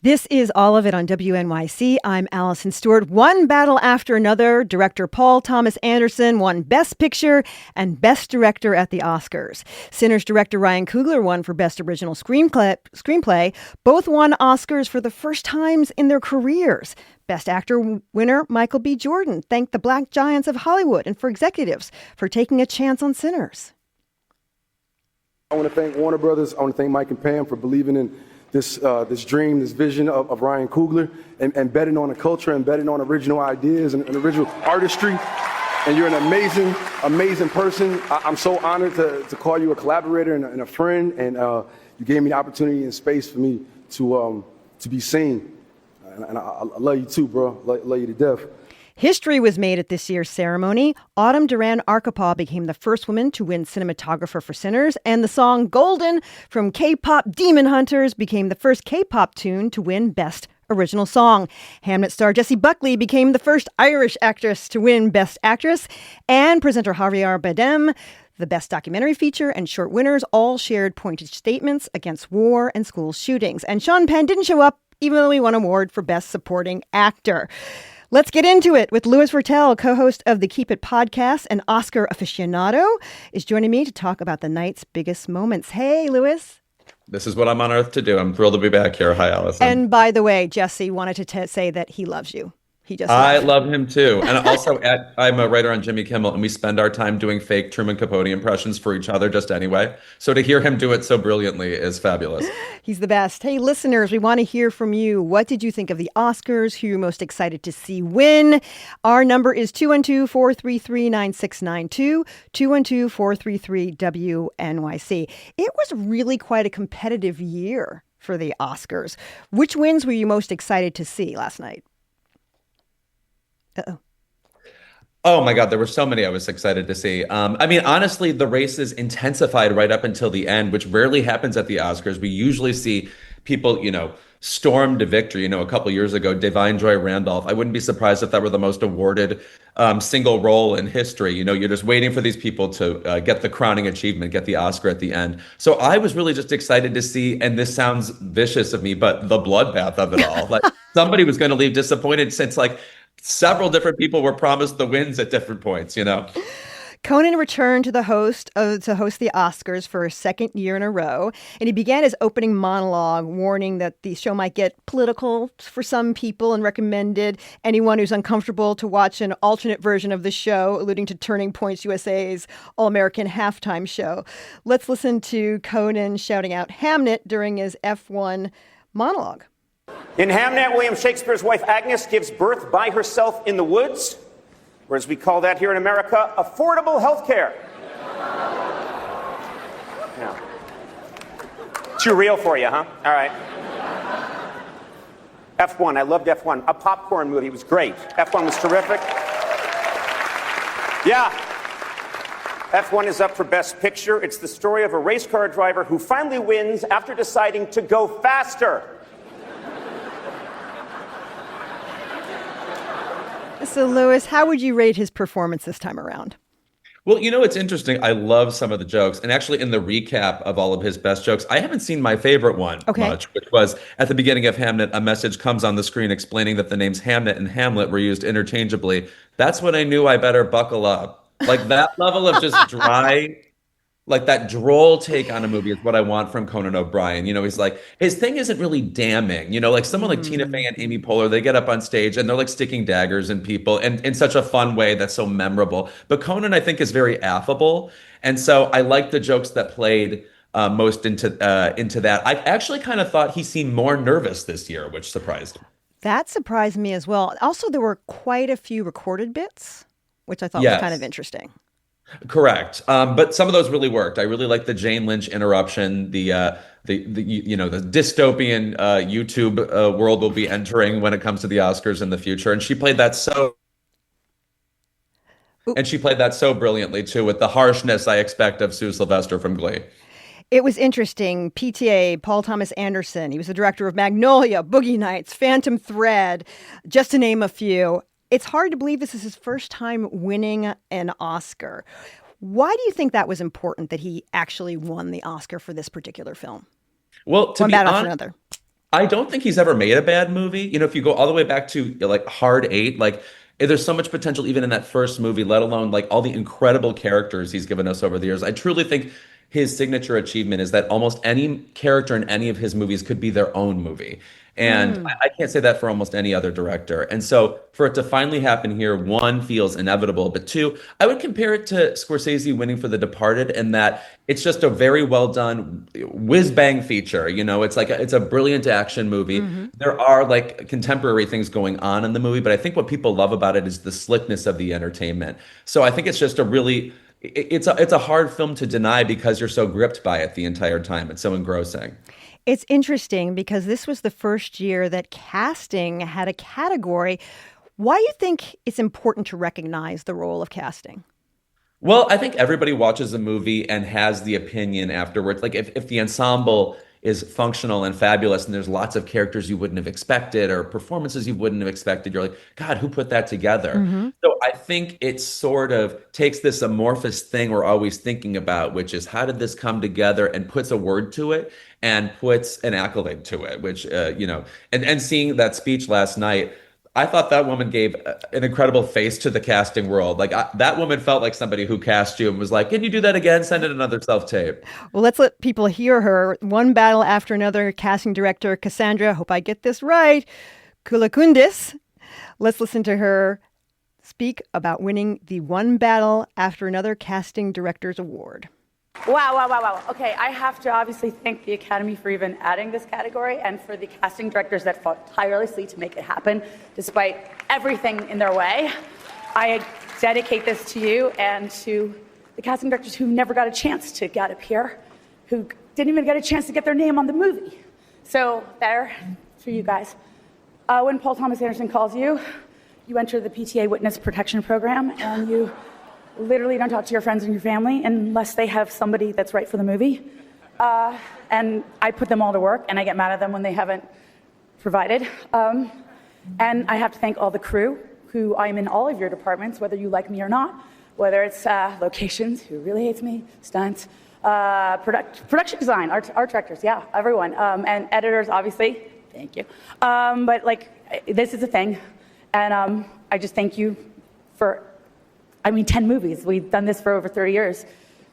This is All of It on WNYC. I'm Allison Stewart. One battle after another. Director Paul Thomas Anderson won Best Picture and Best Director at the Oscars. Sinners director Ryan Coogler won for Best Original Screenplay. Both won Oscars for the first times in their careers. Best Actor winner Michael B. Jordan thanked the Black Giants of Hollywood and for executives for taking a chance on Sinners. I want to thank Warner Brothers. I want to thank Mike and Pam for believing in this dream, this vision of Ryan Coogler, and betting on the culture and betting on original ideas and original artistry. And you're an amazing person. I'm so honored to call you a collaborator and a friend. And you gave me the opportunity and space for me to be seen. And I love you too, bro. Love you to death. History was made at this year's ceremony. Autumn Duran-Arkapaw became the first woman to win Cinematographer for Sinners, and the song Golden from K-pop Demon Hunters became the first K-pop tune to win Best Original Song. Hamnet star Jessie Buckley became the first Irish actress to win Best Actress, and presenter Javier Bardem, the Best Documentary Feature and Short winners, all shared pointed statements against war and school shootings. And Sean Penn didn't show up, even though he won an award for Best Supporting Actor. Let's get into it with Louis Virtel, co-host of the Keep It podcast and Oscar aficionado, is joining me to talk about the night's biggest moments. Hey, Louis. This is what I'm on earth to do. I'm thrilled to be back here. Hi, Allison. And by the way, Jesse wanted to say that he loves you. I love him too. And also, I'm a writer on Jimmy Kimmel, and we spend our time doing fake Truman Capote impressions for each other just anyway. So to hear him do it so brilliantly is fabulous. He's the best. Hey, listeners, we want to hear from you. What did you think of the Oscars? Who you're most excited to see win? Our number is 212-433-9692, 212-433-WNYC. It was really quite a competitive year for the Oscars. Which wins were you most excited to see last night? Uh-oh. Oh my God, there were so many I was excited to see. I mean, honestly, the races intensified right up until the end, which rarely happens at the Oscars. We usually see people, storm to victory. A couple years ago, Da'Vine Joy Randolph. I wouldn't be surprised if that were the most awarded single role in history. You're just waiting for these people to get the crowning achievement, get the Oscar at the end. So I was really just excited to see, and this sounds vicious of me, but the bloodbath of it all. Like somebody was going to leave disappointed since several different people were promised the wins at different points, Conan returned to host the Oscars for a second year in a row, and he began his opening monologue warning that the show might get political for some people and recommended anyone who's uncomfortable to watch an alternate version of the show, alluding to Turning Points USA's All-American halftime show. Let's listen to Conan shouting out Hamnet during his F1 monologue. In Hamnet, William Shakespeare's wife Agnes gives birth by herself in the woods, or as we call that here in America, affordable health care. Yeah. Too real for you, huh? All right. F1, I loved F1. A popcorn movie, it was great. F1 was terrific. Yeah. F1 is up for Best Picture. It's the story of a race car driver who finally wins after deciding to go faster. So, Louis, how would you rate his performance this time around? Well, it's interesting. I love some of the jokes. And actually, in the recap of all of his best jokes, I haven't seen my favorite one much, which was at the beginning of Hamnet, a message comes on the screen explaining that the names Hamnet and Hamlet were used interchangeably. That's when I knew I better buckle up. Like that level of just dry, like that droll take on a movie is what I want from Conan O'Brien. He's like, his thing isn't really damning. Like someone like Tina Fey and Amy Poehler, they get up on stage and they're like sticking daggers in people and in such a fun way that's so memorable. But Conan, I think, is very affable. And so I like the jokes that played most into that. I actually kind of thought he seemed more nervous this year, which surprised me. That surprised me as well. Also, there were quite a few recorded bits, which I thought was kind of interesting. Correct. But some of those really worked. I really like the Jane Lynch interruption, the dystopian YouTube world we'll be entering when it comes to the Oscars in the future. And she played that so brilliantly too, with the harshness I expect of Sue Sylvester from Glee. It was interesting. PTA, Paul Thomas Anderson, he was the director of Magnolia, Boogie Nights, Phantom Thread, just to name a few. It's hard to believe this is his first time winning an Oscar. Why do you think that was important that he actually won the Oscar for this particular film? Well, to be honest, I don't think he's ever made a bad movie. You know, if you go all the way back to like Hard Eight, like there's so much potential even in that first movie, let alone like all the incredible characters he's given us over the years. I truly think his signature achievement is that almost any character in any of his movies could be their own movie. And I can't say that for almost any other director. And so for it to finally happen here, one feels inevitable, but two, I would compare it to Scorsese winning for The Departed in that it's just a very well done whiz bang feature. You know, it's like it's a brilliant action movie. There are like contemporary things going on in the movie, but I think what people love about it is the slickness of the entertainment. So I think it's just a really it's a hard film to deny because you're so gripped by it the entire time. It's so engrossing. It's interesting because this was the first year that casting had a category. Why do you think it's important to recognize the role of casting? Well, I think everybody watches a movie and has the opinion afterwards. Like if the ensemble is functional and fabulous and there's lots of characters you wouldn't have expected or performances you wouldn't have expected, you're like, God, who put that together? So I think it sort of takes this amorphous thing we're always thinking about, which is how did this come together, and puts a word to it and puts an accolade to it, which, and seeing that speech last night, I thought that woman gave an incredible face to the casting world. Like that woman felt like somebody who cast you and was like, "Can you do that again? Send it another self-tape." Well, let's let people hear her. One battle after another, casting director Cassandra, hope I get this right, Kulakundis. Let's listen to her speak about winning the One Battle After Another Casting Directors Award. Wow. Okay, I have to obviously thank the Academy for even adding this category and for the casting directors that fought tirelessly to make it happen despite everything in their way. I dedicate this to you and to the casting directors who never got a chance to get up here, who didn't even get a chance to get their name on the movie. So there, for you guys. When Paul Thomas Anderson calls you, you enter the PTA Witness Protection Program and you literally don't talk to your friends and your family unless they have somebody that's right for the movie. And I put them all to work, and I get mad at them when they haven't provided. And I have to thank all the crew, who I'm in all of your departments, whether you like me or not, whether it's locations, who really hates me, stunts, production design, art directors, yeah, everyone. And editors, obviously, thank you. But like, this is a thing. And I just thank you for 10 movies. We've done this for over 30 years.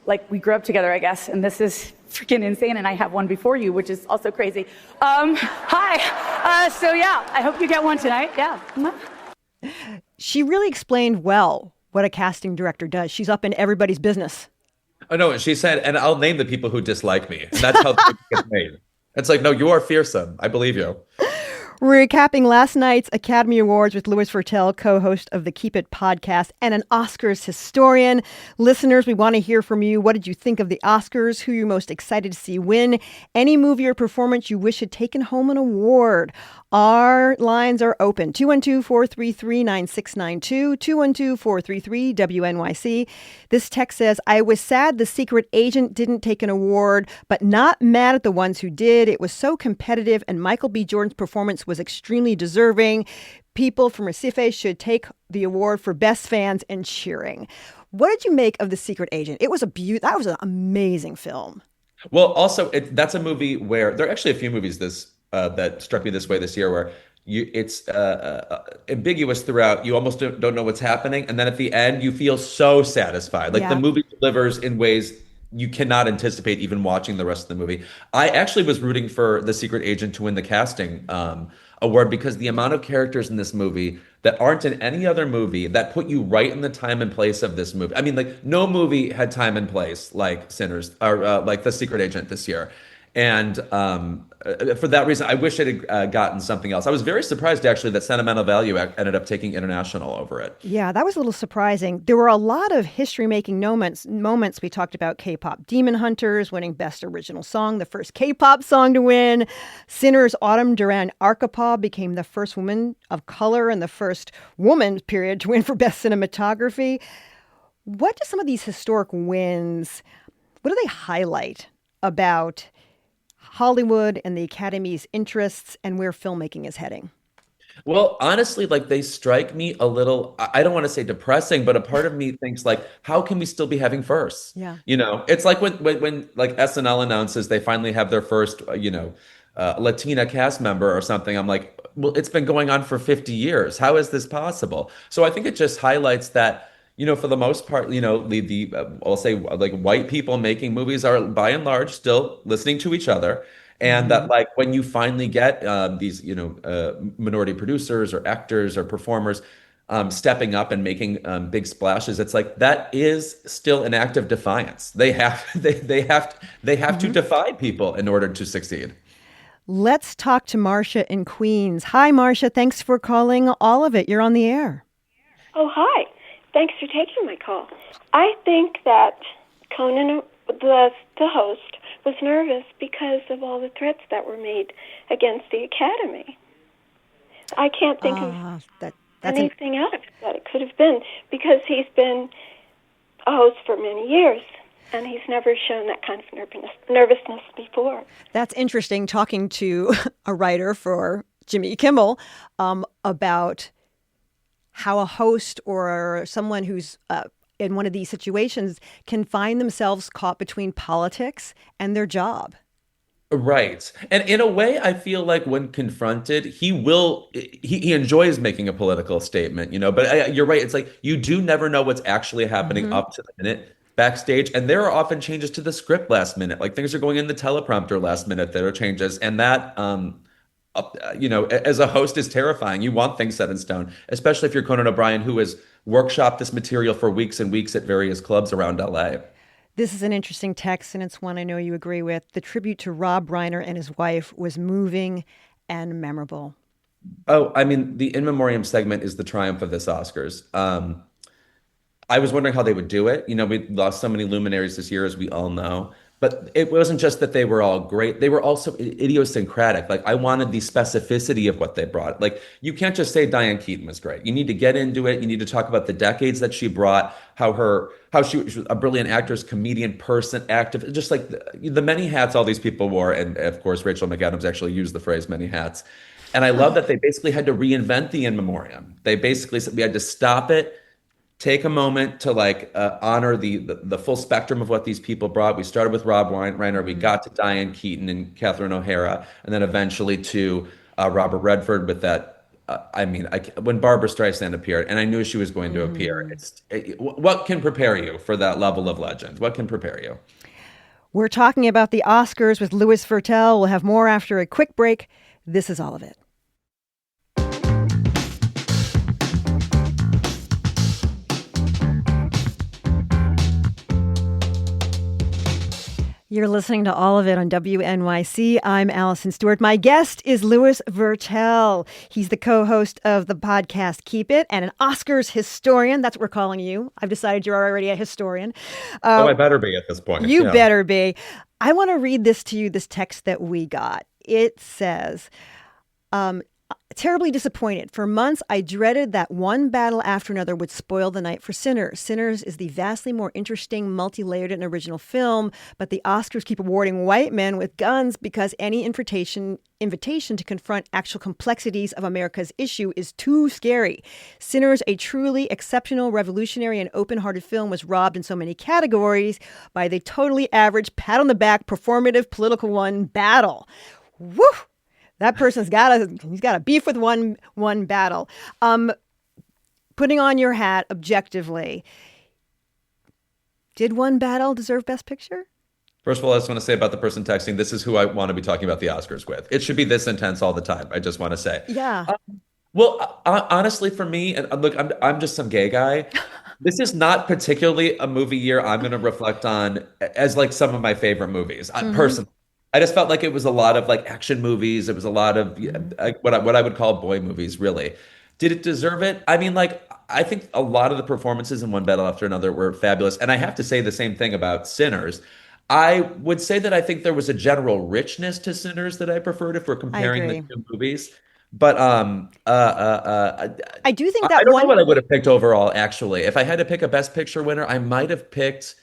Like, we grew up together, I guess, and this is freaking insane, and I have one before you, which is also crazy. Hi. So, yeah, I hope you get one tonight. Yeah. She really explained well what a casting director does. She's up in everybody's business. Oh, no, she said, and I'll name the people who dislike me. And that's how the movie gets made. It's like, no, you are fearsome. I believe you. Recapping last night's Academy Awards with Louis Virtel, co-host of the Keep It podcast and an Oscars historian. Listeners, we want to hear from you. What did you think of the Oscars? Who you're most excited to see win? Any movie or performance you wish had taken home an award? Our lines are open. 212-433-9692, 212-433-WNYC. This text says, I was sad The Secret Agent didn't take an award, but not mad at the ones who did. It was so competitive, and Michael B. Jordan's performance was extremely deserving. People from Recife should take the award for best fans and cheering. What did you make of The Secret Agent? It was that was an amazing film. Well, also, that's a movie where there are actually a few movies that struck me this way this year, where it's ambiguous throughout. You almost don't know what's happening, and then at the end, you feel so satisfied. Like the movie delivers in ways you cannot anticipate even watching the rest of the movie. I actually was rooting for The Secret Agent to win the casting award because the amount of characters in this movie that aren't in any other movie that put you right in the time and place of this movie. I mean, like no movie had time and place like Sinners or like The Secret Agent this year. And for that reason, I wish it had gotten something else. I was very surprised, actually, that Sentimental Value ended up taking international over it. Yeah, that was a little surprising. There were a lot of history-making moments. We talked about K-pop Demon Hunters winning Best Original Song, the first K-pop song to win. Sinners' Autumn Duran Arkapaw became the first woman of color and the first woman, period, to win for Best Cinematography. What do some of these historic wins, what do they highlight about Hollywood and the Academy's interests and where filmmaking is heading? Well, honestly, like they strike me a little, I don't want to say depressing, but a part of me thinks like, how can we still be having firsts? Yeah. You know, it's like when like SNL announces they finally have their first, Latina cast member or something. I'm like, well, it's been going on for 50 years. How is this possible? So I think it just highlights that, for the most part, I'll say like white people making movies are by and large still listening to each other. And that like when you finally get these, minority producers or actors or performers stepping up and making big splashes, it's like that is still an act of defiance. They have to defy people in order to succeed. Let's talk to Marcia in Queens. Hi, Marcia. Thanks for calling All of It. You're on the air. Oh, hi. Thanks for taking my call. I think that Conan, the host, was nervous because of all the threats that were made against the Academy. I can't think of anything out of it that it could have been, because he's been a host for many years, and he's never shown that kind of nervousness before. That's interesting, talking to a writer for Jimmy Kimmel about how a host or someone who's in one of these situations can find themselves caught between politics and their job. Right. And in a way, I feel like when confronted, he enjoys making a political statement, but you're right. It's like you do never know what's actually happening up to the minute backstage. And there are often changes to the script last minute, like things are going in the teleprompter last minute, there are changes. And that, as a host is terrifying. You want things set in stone, especially if you're Conan O'Brien, who has workshopped this material for weeks and weeks at various clubs around LA. This is an interesting text, and it's one I know you agree with. The tribute to Rob Reiner and his wife was moving and memorable. Oh, I mean, the in memoriam segment is the triumph of this Oscars. I was wondering how they would do it. We lost so many luminaries this year, as we all know. But it wasn't just that they were all great. They were also idiosyncratic. Like, I wanted the specificity of what they brought. Like, you can't just say Diane Keaton was great. You need to get into it. You need to talk about the decades that she brought, how she was a brilliant actress, comedian, person, active, just like the many hats all these people wore. And of course, Rachel McAdams actually used the phrase many hats. And I love that they basically had to reinvent the in memoriam. They basically said we had to stop it, take a moment to honor the full spectrum of what these people brought. We started with Rob Reiner, we got to Diane Keaton and Catherine O'Hara, and then eventually to Robert Redford with that. When Barbara Streisand appeared, and I knew she was going to appear, what can prepare you for that level of legend? What can prepare you? We're talking about the Oscars with Louis Virtel. We'll have more after a quick break. This is All of It. You're listening to All of It on WNYC. I'm Allison Stewart. My guest is Louis Virtel. He's the co-host of the podcast Keep It and an Oscars historian. That's what we're calling you. I've decided you're already a historian. I better be at this point. You better be. I want to read this to you, this text that we got. It says, terribly disappointed. For months, I dreaded that one battle after another would spoil the night for Sinners. Sinners is the vastly more interesting, multi-layered and original film, but the Oscars keep awarding white men with guns because any invitation to confront actual complexities of America's issue is too scary. Sinners, a truly exceptional, revolutionary, and open-hearted film, was robbed in so many categories by the totally average, pat-on-the-back, performative, political one, Battle. Woo! That person's got a beef with one battle. Putting on your hat objectively, did One Battle deserve Best Picture? First of all, I just want to say about the person texting, this is who I want to be talking about the Oscars with. It should be this intense all the time. I just want to say. Yeah. Honestly, for me, and look, I'm just some gay guy. This is not particularly a movie year I'm going to reflect on as like some of my favorite movies. Personally. I just felt like it was a lot of like action movies. It was a lot of what I would call boy movies, really. Did it deserve it? I mean, I think a lot of the performances in One Battle After Another were fabulous. And I have to say the same thing about Sinners. I would say that I think there was a general richness to Sinners that I preferred if we're comparing the two movies. But I do think that I don't know what I would have picked overall, actually. If I had to pick a Best Picture winner, I might have picked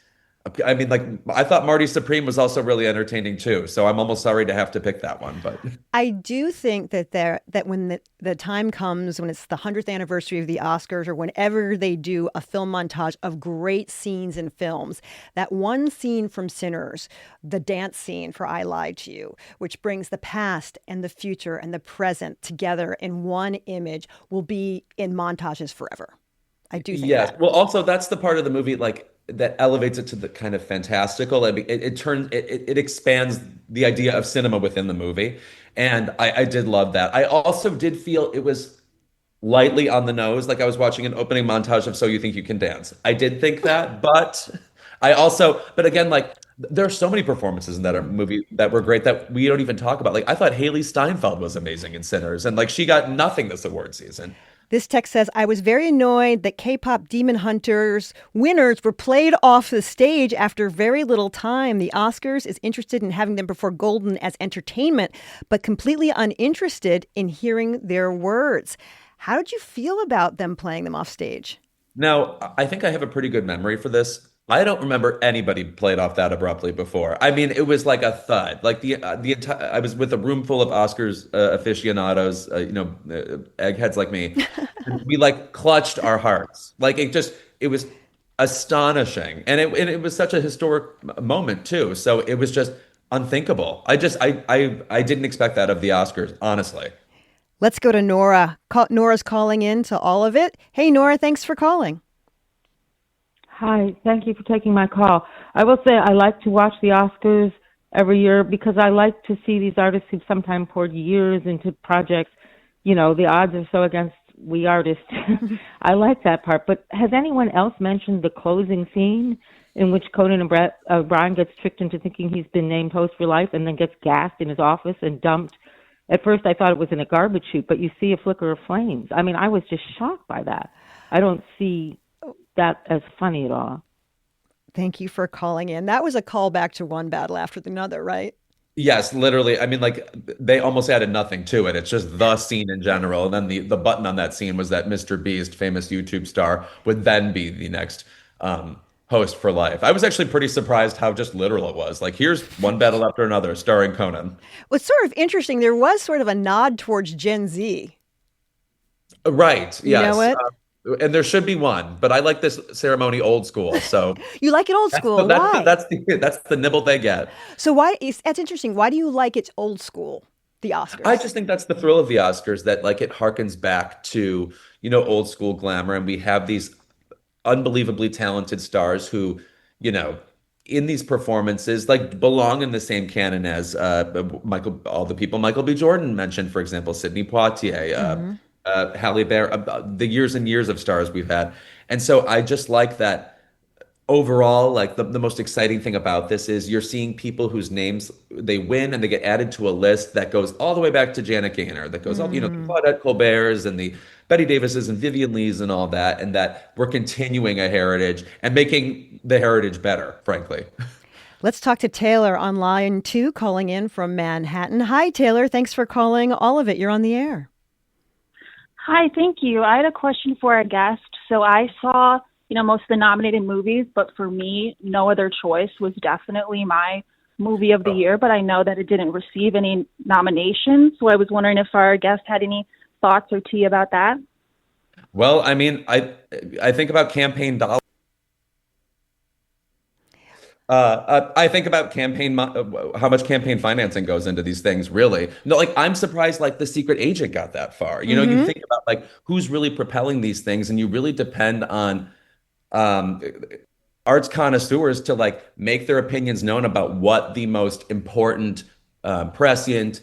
I mean, like, I thought Marty Supreme was also really entertaining too. So I'm almost sorry to have to pick that one, but I do think that when the time comes when it's the 100th anniversary of the Oscars or whenever they do a film montage of great scenes in films, that one scene from Sinners, the dance scene for I Lied to You, which brings the past and the future and the present together in one image, will be in montages forever. I do think yes. that. Well, also that's the part of the movie like that elevates it to the kind of fantastical. It expands the idea of cinema within the movie, and I did love that. I also did feel it was lightly on the nose, like I was watching an opening montage of So You Think You Can Dance. I did think that, but but again, like there are so many performances in that movie that were great that we don't even talk about. Like I thought Haley Steinfeld was amazing in Sinners, and like she got nothing this award season. This text says, I was very annoyed that K-pop Demon Hunters winners were played off the stage after very little time. The Oscars is interested in having them perform Golden as entertainment, but completely uninterested in hearing their words. How did you feel about them playing them off stage? Now, I think I have a pretty good memory for this. I don't remember anybody played off that abruptly before. I mean, it was like a thud. Like the entire. I was with a room full of Oscars aficionados, eggheads like me. And we like clutched our hearts. Like it was astonishing, and it was such a historic moment too. So it was just unthinkable. I didn't expect that of the Oscars, honestly. Let's go to Nora. Nora's calling in to all of it. Hey, Nora, thanks for calling. Hi, thank you for taking my call. I will say I like to watch the Oscars every year because I like to see these artists who've sometimes poured years into projects. You know, the odds are so against we artists. I like that part. But has anyone else mentioned the closing scene in which Conan O'Brien gets tricked into thinking he's been named host for life and then gets gassed in his office and dumped? At first I thought it was in a garbage chute, but you see a flicker of flames. I mean, I was just shocked by that. I don't see that as funny at all. Thank you for calling in. That was a callback to one battle after another, right? Yes, literally. I mean, like they almost added nothing to it. It's just the scene in general. And then the button on that scene was that Mr. Beast, famous YouTube star, would then be the next host for life. I was actually pretty surprised how just literal it was. Like, here's one battle after another, starring Conan. What's sort of interesting, there was sort of a nod towards Gen Z. Right. You yes. know it? And there should be one, but I like this ceremony old school. So You like it old school. Why? That's the nibble they get. So that's interesting. Why do you like it old school, the Oscars? I just think that's the thrill of the Oscars, that like it harkens back to, old school glamour, and we have these unbelievably talented stars who, in these performances, like belong in the same canon as all the people Michael B. Jordan mentioned, for example, Sidney Poitier, Halle Berry, the years and years of stars we've had. And so I just like that overall, like the most exciting thing about this is you're seeing people whose names they win and they get added to a list that goes all the way back to Janet Gaynor, that goes all, the Claudette Colbert's and the Betty Davis's and Vivian Lee's and all that, and that we're continuing a heritage and making the heritage better, frankly. Let's talk to Taylor on line 2, calling in from Manhattan. Hi, Taylor. Thanks for calling all of it. You're on the air. Hi, thank you. I had a question for our guest. So I saw, most of the nominated movies, but for me, No Other Choice was definitely my movie of the year, but I know that it didn't receive any nominations. So I was wondering if our guest had any thoughts or tea about that. Well, I mean, I think about campaign dollars. I think about how much campaign financing goes into these things, really. No, like I'm surprised like The Secret Agent got that far. You think about like who's really propelling these things, and you really depend on arts connoisseurs to like make their opinions known about what the most important, prescient,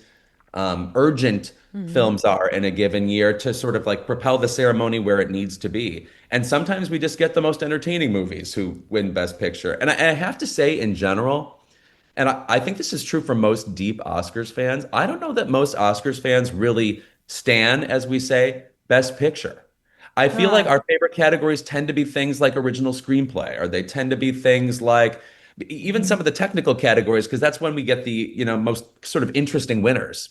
urgent films are in a given year to sort of like propel the ceremony where it needs to be. And sometimes we just get the most entertaining movies who win Best Picture. And I have to say, in general, and I think this is true for most deep Oscars fans, I don't know that most Oscars fans really stan, as we say, Best Picture. I feel like our favorite categories tend to be things like original screenplay, or they tend to be things like even some of the technical categories, because that's when we get the, most sort of interesting winners.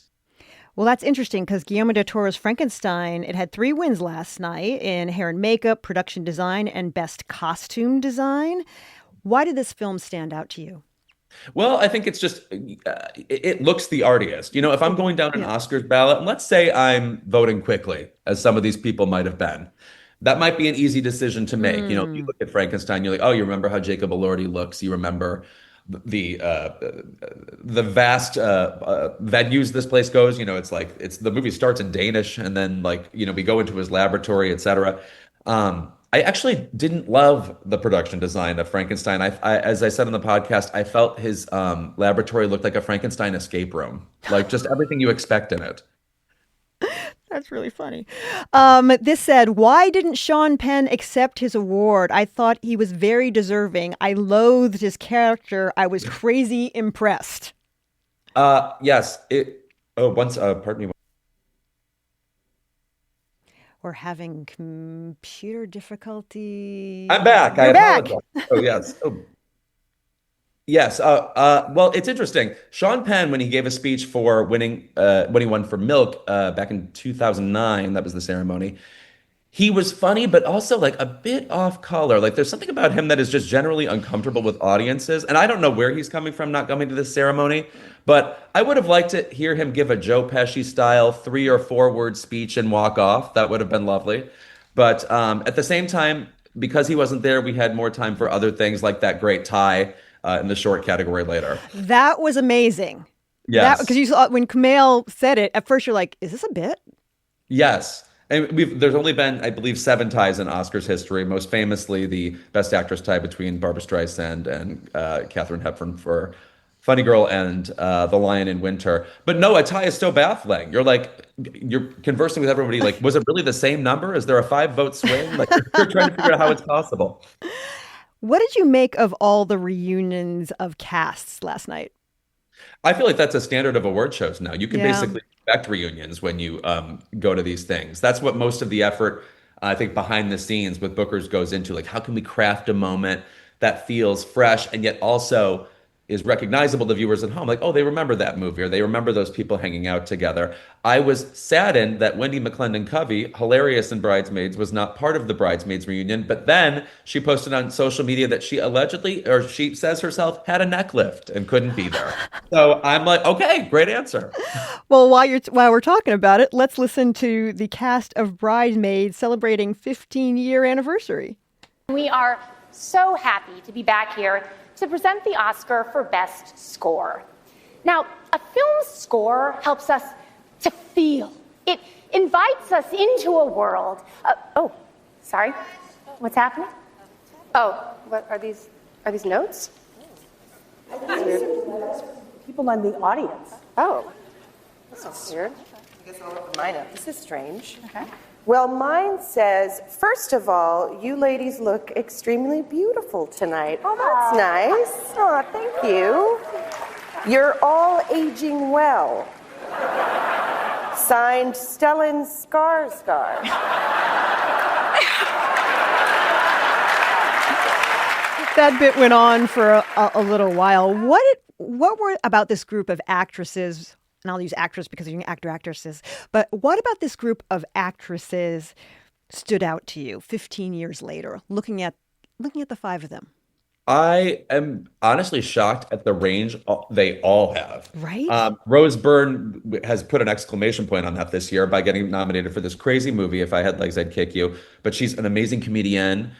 Well, that's interesting because Guillermo del Toro's Frankenstein, it had 3 wins last night in hair and makeup, production design, and best costume design. Why did this film stand out to you? Well, I think it's just it looks the artiest. You know, if I'm going down an Oscars ballot, and let's say I'm voting quickly, as some of these people might have been, that might be an easy decision to make. You know, you look at Frankenstein, you're like, oh, you remember how Jacob Elordi looks. You remember the vast venues this place goes. You know, it's like the movie starts in Danish, and then like we go into his laboratory, etc. I actually didn't love the production design of Frankenstein. As I said on the podcast, I felt his laboratory looked like a Frankenstein escape room, like just everything you expect in it. That's really funny. This said, why didn't Sean Penn accept his award? I thought he was very deserving. I loathed his character. I was crazy impressed. Yes. Pardon me. We're having computer difficulty. I'm back. You're I back. apologize. Oh, yes. Oh. Yes. Well, it's interesting. Sean Penn, when he gave a speech for winning, when he won for Milk back in 2009, that was the ceremony. He was funny, but also like a bit off color. Like there's something about him that is just generally uncomfortable with audiences. And I don't know where he's coming from not coming to this ceremony, but I would have liked to hear him give a Joe Pesci style 3 or 4 word speech and walk off. That would have been lovely. But at the same time, because he wasn't there, we had more time for other things like that great tie in the short category later. That was amazing. Yes. Because you saw when Kumail said it, at first you're like, is this a bit? Yes. And there's only been, I believe, 7 ties in Oscars history, most famously the Best Actress tie between Barbra Streisand and Katharine Hepburn for Funny Girl and The Lion in Winter. But no, a tie is so baffling. You're conversing with everybody like, was it really the same number? Is there a 5-vote swing? Like you're trying to figure out how it's possible. What did you make of all the reunions of casts last night? I feel like that's a standard of award shows now. You can basically expect reunions when you go to these things. That's what most of the effort, I think, behind the scenes with bookers goes into. Like, how can we craft a moment that feels fresh and yet also is recognizable to viewers at home? Like, oh, they remember that movie, or they remember those people hanging out together. I was saddened that Wendy McClendon-Covey, hilarious in Bridesmaids, was not part of the Bridesmaids reunion. But then she posted on social media that she allegedly, or she says herself, had a neck lift and couldn't be there. So I'm like, okay, great answer. Well, while we're talking about it, let's listen to the cast of Bridesmaids celebrating 15-year anniversary. We are so happy to be back here to present the Oscar for Best Score. Now, a film's score helps us to feel. It invites us into a world. Sorry, what's happening? Oh, what are these? Are these notes? People in the audience. Oh, this is weird. I guess I'll open mine up. This is strange. Okay. Well, mine says, first of all, you ladies look extremely beautiful tonight. Oh, that's nice. Oh, thank you. You're all aging well. Signed, Stellan Skarsgård. That bit went on for a little while. What were about this group of actresses? And I'll use actress because you're actresses. But what about this group of actresses stood out to you 15 years later, looking at the 5 of them? I am honestly shocked at the range they all have. Right? Rose Byrne has put an exclamation point on that this year by getting nominated for this crazy movie, If I Had Legs, I'd Kick You. But she's an amazing comedian.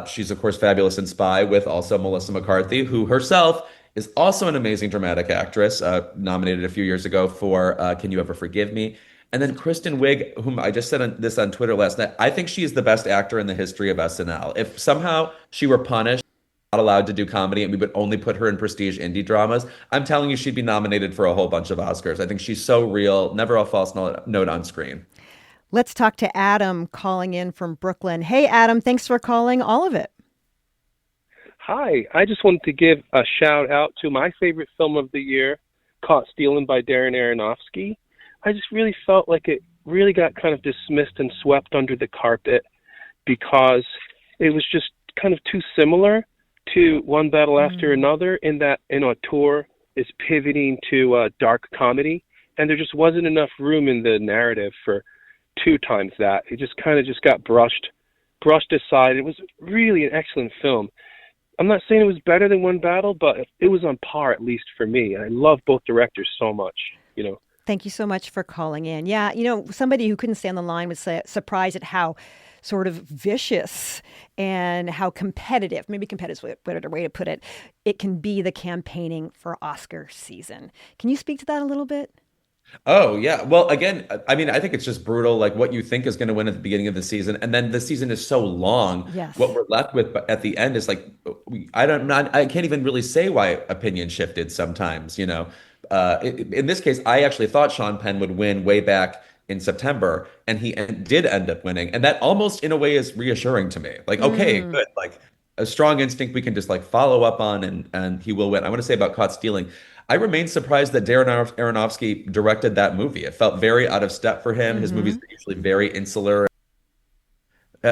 She's, of course, fabulous in Spy with also Melissa McCarthy, who herself is also an amazing dramatic actress, nominated a few years ago for Can You Ever Forgive Me? And then Kristen Wiig, whom I just said this on Twitter last night, I think she is the best actor in the history of SNL. If somehow she were punished, not allowed to do comedy, and we would only put her in prestige indie dramas, I'm telling you she'd be nominated for a whole bunch of Oscars. I think she's so real, never a false note on screen. Let's talk to Adam calling in from Brooklyn. Hey, Adam, thanks for calling all of it. Hi, I just wanted to give a shout out to my favorite film of the year, Caught Stealing by Darren Aronofsky. I just really felt like it really got kind of dismissed and swept under the carpet because it was just kind of too similar to One Battle After Another in that auteur is pivoting to dark comedy, and there just wasn't enough room in the narrative for 2 times that. It just kind of got brushed aside. It was really an excellent film. I'm not saying it was better than One Battle, but it was on par, at least for me. I love both directors so much, you know. Thank you so much for calling in. Yeah, somebody who couldn't stay on the line was surprised at how sort of vicious and how competitive, maybe competitive is a better way to put it, it can be, the campaigning for Oscar season. Can you speak to that a little bit? Oh, yeah. Well, again, I mean, I think it's just brutal, like what you think is going to win at the beginning of the season. And then the season is so long. Yes. What we're left with at the end is like, I can't even really say why opinion shifted sometimes, in this case, I actually thought Sean Penn would win way back in September, and he did end up winning. And that almost in a way is reassuring to me. Like, okay, good. Like a strong instinct we can just like follow up on, and he will win. I want to say about Caught Stealing, I remain surprised that Darren Aronofsky directed that movie. It felt very out of step for him. His movies are usually very insular.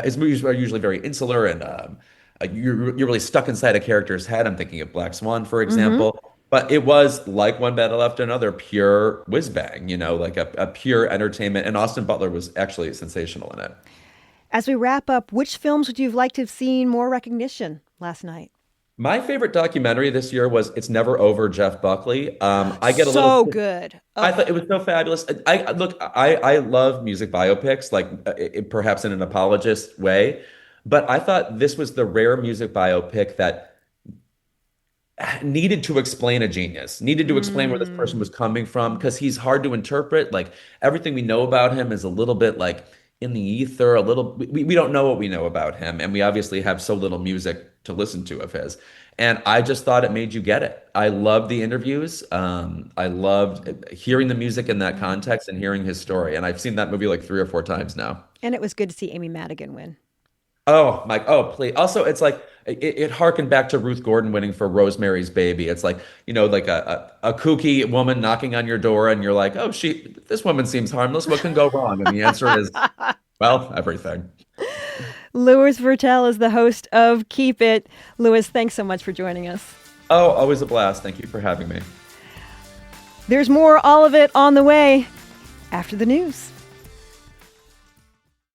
His movies are usually very insular, and you're really stuck inside a character's head. I'm thinking of Black Swan, for example. But it was like One Battle After Another, pure whiz bang, like a pure entertainment. And Austin Butler was actually sensational in it. As we wrap up, which films would you have liked to have seen more recognition last night? My favorite documentary this year was "It's Never Over," Jeff Buckley. I get a so little good. Oh. I thought it was so fabulous. I love music biopics, like perhaps in an apologist way, but I thought this was the rare music biopic that needed to explain a genius, needed to explain where this person was coming from, because he's hard to interpret. Like everything we know about him is a little bit like in the ether, we don't know what we know about him. And we obviously have so little music to listen to of his. And I just thought it made you get it. I loved the interviews. I loved hearing the music in that context and hearing his story. And I've seen that movie like 3 or 4 times now. And it was good to see Amy Madigan win. Oh, Mike. Oh, please. Also, it's like it harkened back to Ruth Gordon winning for Rosemary's Baby. It's like, like a kooky woman knocking on your door and you're like, oh, this woman seems harmless. What can go wrong? And the answer is, well, everything. Louis Virtel is the host of Keep It. Louis, thanks so much for joining us. Oh, always a blast. Thank you for having me. There's more All of It on the way after the news.